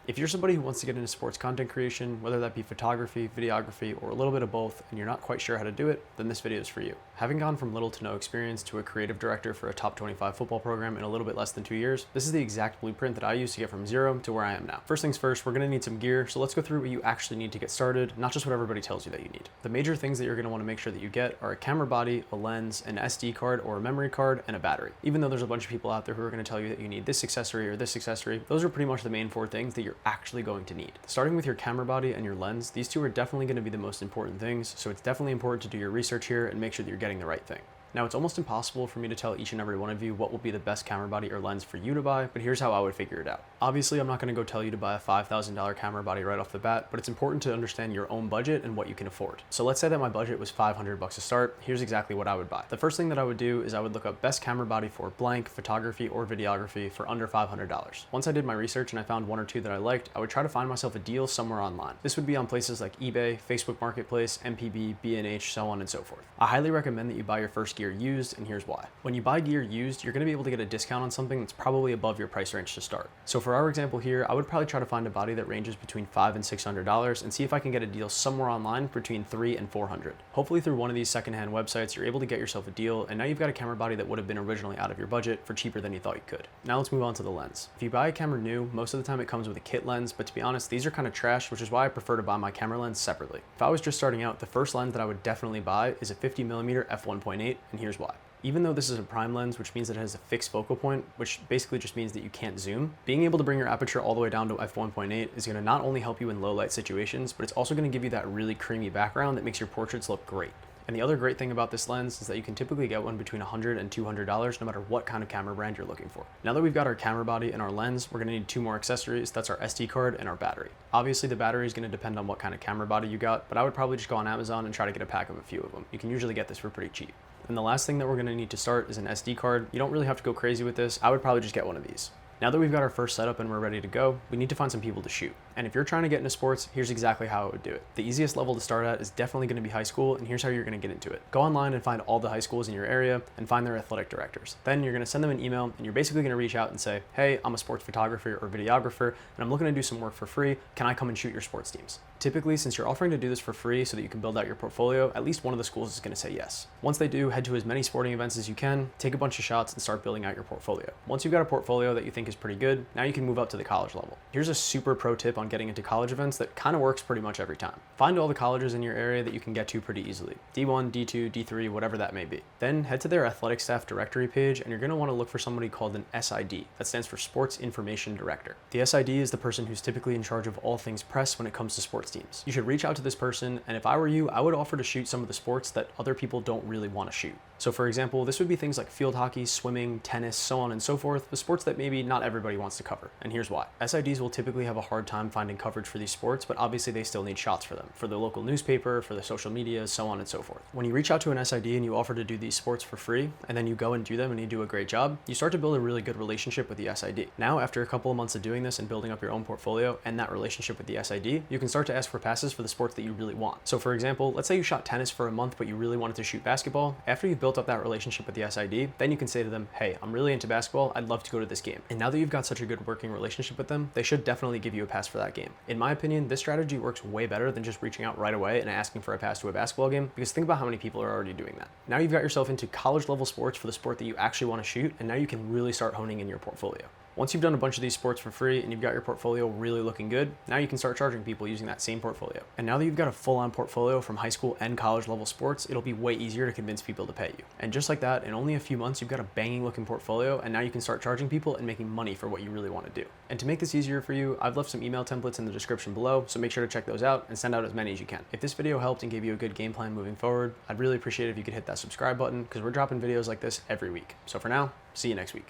If you're somebody who wants to get into sports content creation, whether that be photography, videography, or a little bit of both, and you're not quite sure how to do it, then this video is for you. Having gone from little to no experience to a creative director for a top 25 football program in a little bit less than 2 years, this is the exact blueprint that I used to get from zero to where I am now. First things first, we're gonna need some gear, so let's go through what you actually need to get started, not just what everybody tells you that you need. The major things that you're gonna wanna make sure that you get are a camera body, a lens, an SD card or a memory card, and a battery. Even though there's a bunch of people out there who are gonna tell you that you need this accessory or this accessory, those are pretty much the main 4 things that you're actually going to need. Starting with your camera body and your lens, these two are definitely going to be the most important things, so it's definitely important to do your research here and make sure that you're getting the right thing. Now, it's almost impossible for me to tell each and every one of you what will be the best camera body or lens for you to buy, but here's how I would figure it out. Obviously, I'm not going to go tell you to buy a $5,000 camera body right off the bat, but it's important to understand your own budget and what you can afford. So let's say that my budget was $500 to start. Here's exactly what I would buy. The first thing that I would do is I would look up best camera body for blank, photography, or videography for under $500. Once I did my research and I found 1 or 2 that I liked, I would try to find myself a deal somewhere online. This would be on places like eBay, Facebook Marketplace, MPB, B&H, so on and so forth. I highly recommend that you buy your first gear used, and here's why. When you buy gear used, you're going to be able to get a discount on something that's probably above your price range to start. So for our example here, I would probably try to find a body that ranges between $500 and $600 and see if I can get a deal somewhere online between $300 and $400. Hopefully through one of these secondhand websites, you're able to get yourself a deal, and now you've got a camera body that would have been originally out of your budget for cheaper than you thought you could. Now let's move on to the lens. If you buy a camera new, most of the time it comes with a kit lens, but to be honest, these are kind of trash, which is why I prefer to buy my camera lens separately. If I was just starting out, the first lens that I would definitely buy is a 50mm f1.8, and here's why. Even though this is a prime lens, which means that it has a fixed focal point, which basically just means that you can't zoom, being able to bring your aperture all the way down to f1.8 is going to not only help you in low light situations, but it's also going to give you that really creamy background that makes your portraits look great. And the other great thing about this lens is that you can typically get one between $100 and $200 no matter what kind of camera brand you're looking for. Now that we've got our camera body and our lens, we're going to need 2 more accessories. That's our SD card and our battery. Obviously the battery is going to depend on what kind of camera body you got, but I would probably just go on Amazon and try to get a pack of a few of them. You can usually get this for pretty cheap. And the last thing that we're going to need to start is an SD card. You don't really have to go crazy with this. I would probably just get one of these. Now that we've got our first setup and we're ready to go, we need to find some people to shoot. And if you're trying to get into sports, here's exactly how I would do it. The easiest level to start at is definitely going to be high school, and here's how you're going to get into it. Go online and find all the high schools in your area and find their athletic directors. Then you're going to send them an email, and you're basically going to reach out and say, hey, I'm a sports photographer or videographer, and I'm looking to do some work for free. Can I come and shoot your sports teams? Typically, since you're offering to do this for free so that you can build out your portfolio, at least one of the schools is going to say yes. Once they do, head to as many sporting events as you can, take a bunch of shots, and start building out your portfolio. Once you've got a portfolio that you think is pretty good, now you can move up to the college level. Here's a super pro tip on getting into college events that kind of works pretty much every time. Find all the colleges in your area that you can get to pretty easily. D1, D2, D3, whatever that may be. Then head to their athletic staff directory page, and you're going to want to look for somebody called an SID. That stands for Sports Information Director. The SID is the person who's typically in charge of all things press when it comes to sports teams. You should reach out to this person, and if I were you, I would offer to shoot some of the sports that other people don't really want to shoot. So for example, this would be things like field hockey, swimming, tennis, so on and so forth, the sports that maybe not everybody wants to cover. And here's why. SIDs will typically have a hard time finding coverage for these sports, but obviously they still need shots for them, for the local newspaper, for the social media, so on and so forth. When you reach out to an SID and you offer to do these sports for free, and then you go and do them and you do a great job, you start to build a really good relationship with the SID. Now, after a couple of months of doing this and building up your own portfolio and that relationship with the SID, you can start to ask for passes for the sports that you really want. So for example, let's say you shot tennis for a month, but you really wanted to shoot basketball. After you've built up that relationship with the SID, then you can say to them, hey, I'm really into basketball, I'd love to go to this game. And now that you've got such a good working relationship with them, they should definitely give you a pass for that game. In my opinion, this strategy works way better than just reaching out right away and asking for a pass to a basketball game, because think about how many people are already doing that. Now you've got yourself into college level sports for the sport that you actually want to shoot, and now you can really start honing in your portfolio. Once you've done a bunch of these sports for free and you've got your portfolio really looking good, now you can start charging people using that same portfolio. And now that you've got a full-on portfolio from high school and college level sports, it'll be way easier to convince people to pay you. And just like that, in only a few months, you've got a banging looking portfolio, and now you can start charging people and making money for what you really want to do. And to make this easier for you, I've left some email templates in the description below, so make sure to check those out and send out as many as you can. If this video helped and gave you a good game plan moving forward, I'd really appreciate it if you could hit that subscribe button, because we're dropping videos like this every week. So for now, see you next week.